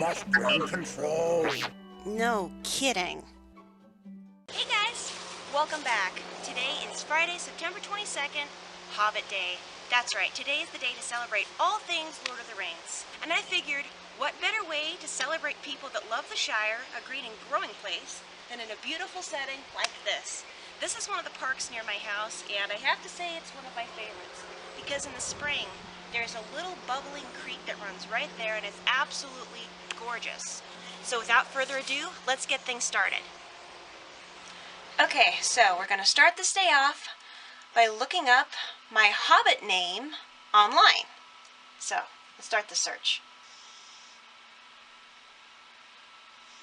must gain control. No kidding. Hey guys, welcome back. Today is Friday, September 22nd, Hobbit Day. That's right, today is the day to celebrate all things Lord of the Rings. And I figured, what better way to celebrate people that love the Shire, a green and growing place, than in a beautiful setting like this. This is one of the parks near my house, and I have to say it's one of my favorites, because in the spring, there's a little bubbling creek that runs right there, and it's absolutely gorgeous. So without further ado, let's get things started. Okay, so we're going to start this day off by looking up my Hobbit name online. So, let's start the search.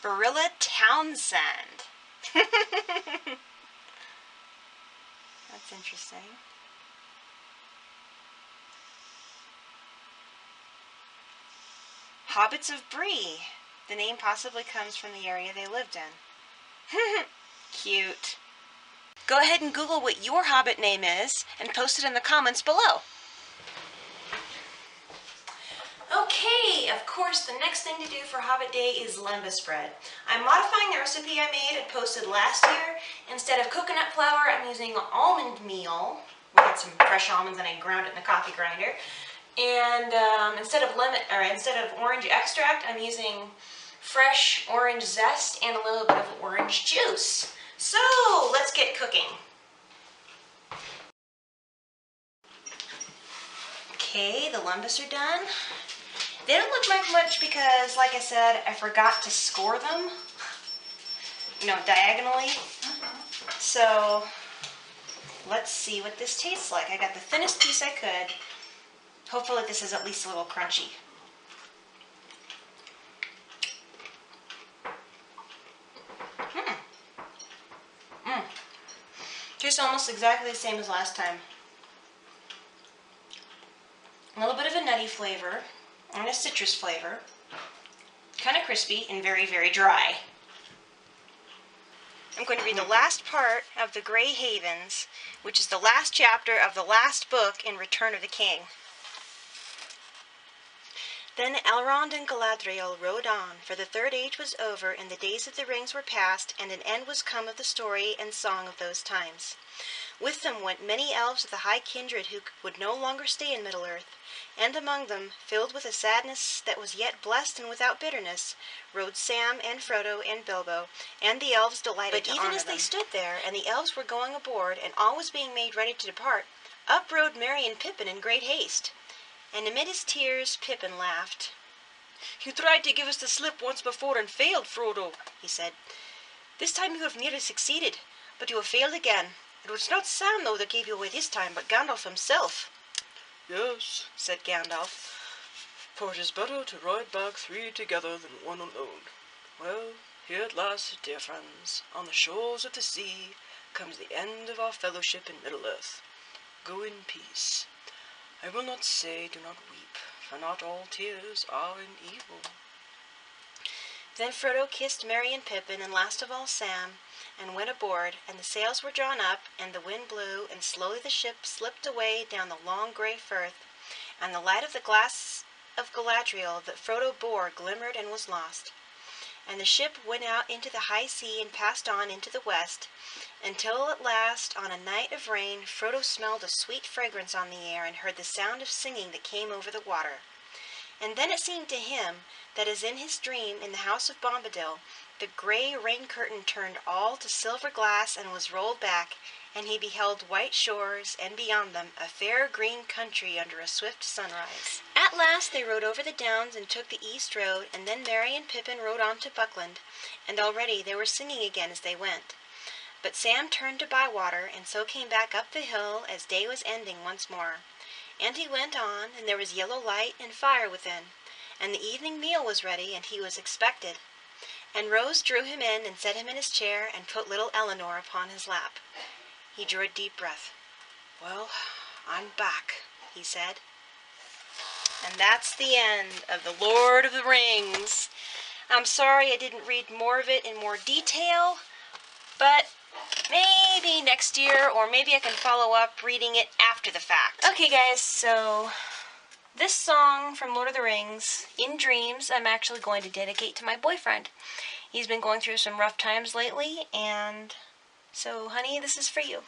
Barilla Townsend. That's interesting. Hobbits of Bree. The name possibly comes from the area they lived in. Cute. Go ahead and Google what your Hobbit name is and post it in the comments below. Okay, of course, the next thing to do for Hobbit Day is Limbus Bread. I'm modifying the recipe I made and posted last year. Instead of coconut flour, I'm using almond meal. We got some fresh almonds and I ground it in a coffee grinder. And instead of orange extract, I'm using fresh orange zest and a little bit of orange juice. So, let's get cooking. Okay, the Lembas are done. They don't look like much because, like I said, I forgot to score them, diagonally. So, let's see what this tastes like. I got the thinnest piece I could. Hopefully this is at least a little crunchy. Tastes almost exactly the same as last time. A little bit of a nutty flavor and a citrus flavor. Kind of crispy and very, very dry. I'm going to read the last part of the Grey Havens, which is the last chapter of the last book in Return of the King. Then Elrond and Galadriel rode on, for the Third Age was over, and the days of the rings were past, and an end was come of the story and song of those times. With them went many elves of the high kindred who would no longer stay in Middle-earth, and among them, filled with a sadness that was yet blessed and without bitterness, rode Sam and Frodo and Bilbo, and the elves delighted to honor them. But even as they stood there, and the elves were going aboard, and all was being made ready to depart, up rode Merry and Pippin in great haste. And amid his tears, Pippin laughed. "You tried to give us the slip once before and failed, Frodo," he said. "This time you have nearly succeeded, but you have failed again. It was not Sam, though, that gave you away this time, but Gandalf himself." "Yes," said Gandalf. "for it is better to ride back three together than one alone. Well, here at last, dear friends, on the shores of the sea, comes the end of our fellowship in Middle-earth. Go in peace. I will not say, do not weep, for not all tears are in evil." Then Frodo kissed Merry and Pippin, and last of all Sam, and went aboard, and the sails were drawn up, and the wind blew, and slowly the ship slipped away down the long grey firth, and the light of the glass of Galadriel that Frodo bore glimmered and was lost. And the ship went out into the high sea and passed on into the west, until at last, on a night of rain, Frodo smelled a sweet fragrance on the air and heard the sound of singing that came over the water. And then it seemed to him that as in his dream in the house of Bombadil, the grey rain curtain turned all to silver glass and was rolled back, and he beheld white shores, and beyond them a fair green country under a swift sunrise. At last they rode over the downs and took the east road, and then Merry and Pippin rode on to Buckland, and already they were singing again as they went. But Sam turned to Bywater, and so came back up the hill as day was ending once more. And he went on, and there was yellow light and fire within, and the evening meal was ready, and he was expected. And Rose drew him in and set him in his chair, and put little Eleanor upon his lap. He drew a deep breath. "Well, I'm back," he said. And that's the end of The Lord of the Rings. I'm sorry I didn't read more of it in more detail, but maybe next year, or maybe I can follow up reading it after the fact. Okay guys, so This song from Lord of the Rings, In Dreams, I'm actually going to dedicate to my boyfriend. He's been going through some rough times lately, and so, honey, this is for you.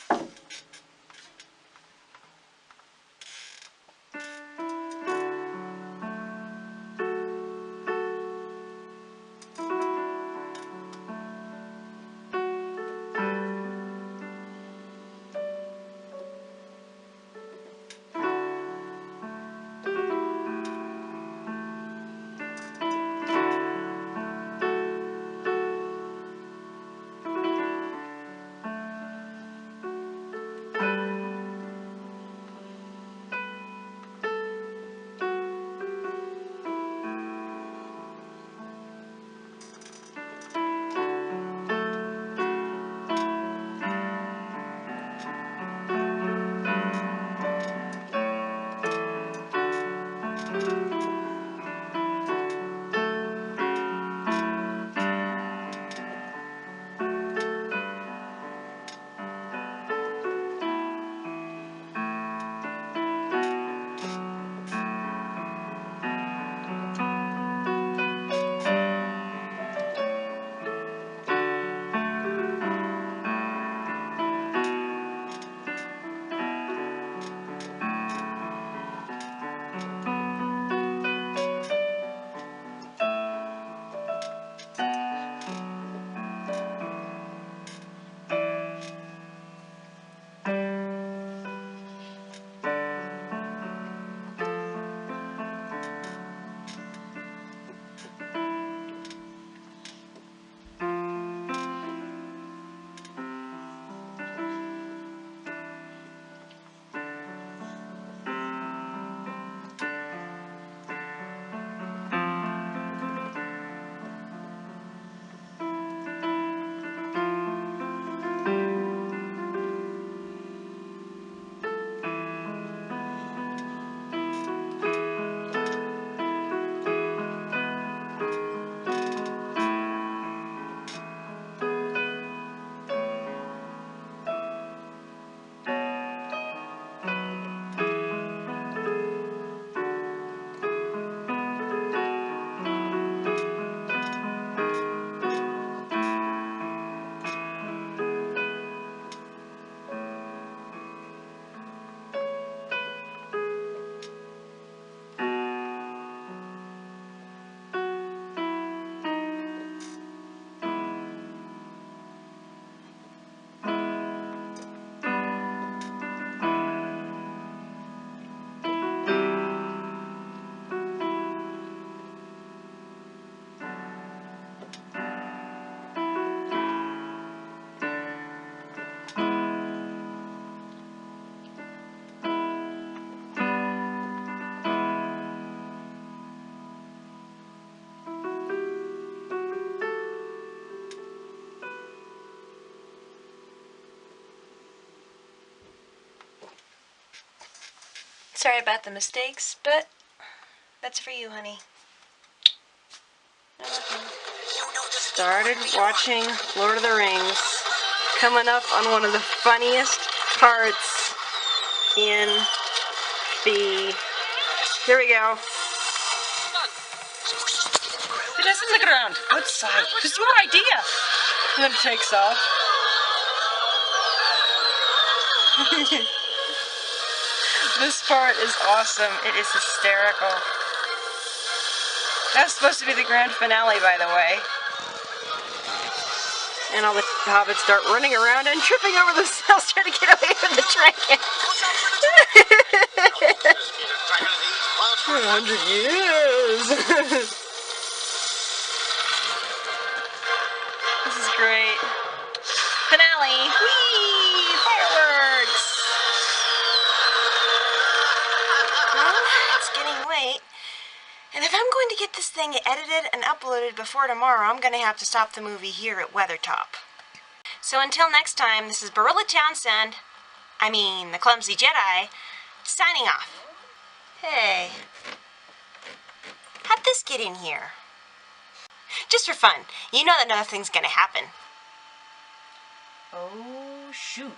Sorry about the mistakes, but that's for you, honey. Started watching Lord of the Rings, coming up on one of the funniest parts in the... Here we go. He doesn't look around. Outside. It's your idea. And then it takes off. This part is awesome. It is hysterical. That's supposed to be the grand finale, by the way. And all the hobbits start running around and tripping over themselves trying to get away from the dragon. 100 years. This is great. Finale. Whee! Fireworks. Well, it's getting late. And if I'm going to get this thing edited and uploaded before tomorrow, I'm going to have to stop the movie here at Weathertop. So until next time, this is Barilla Townsend, the Clumsy Jedi, signing off. Hey, how'd this get in here? Just for fun. You know that nothing's going to happen. Oh, shoot.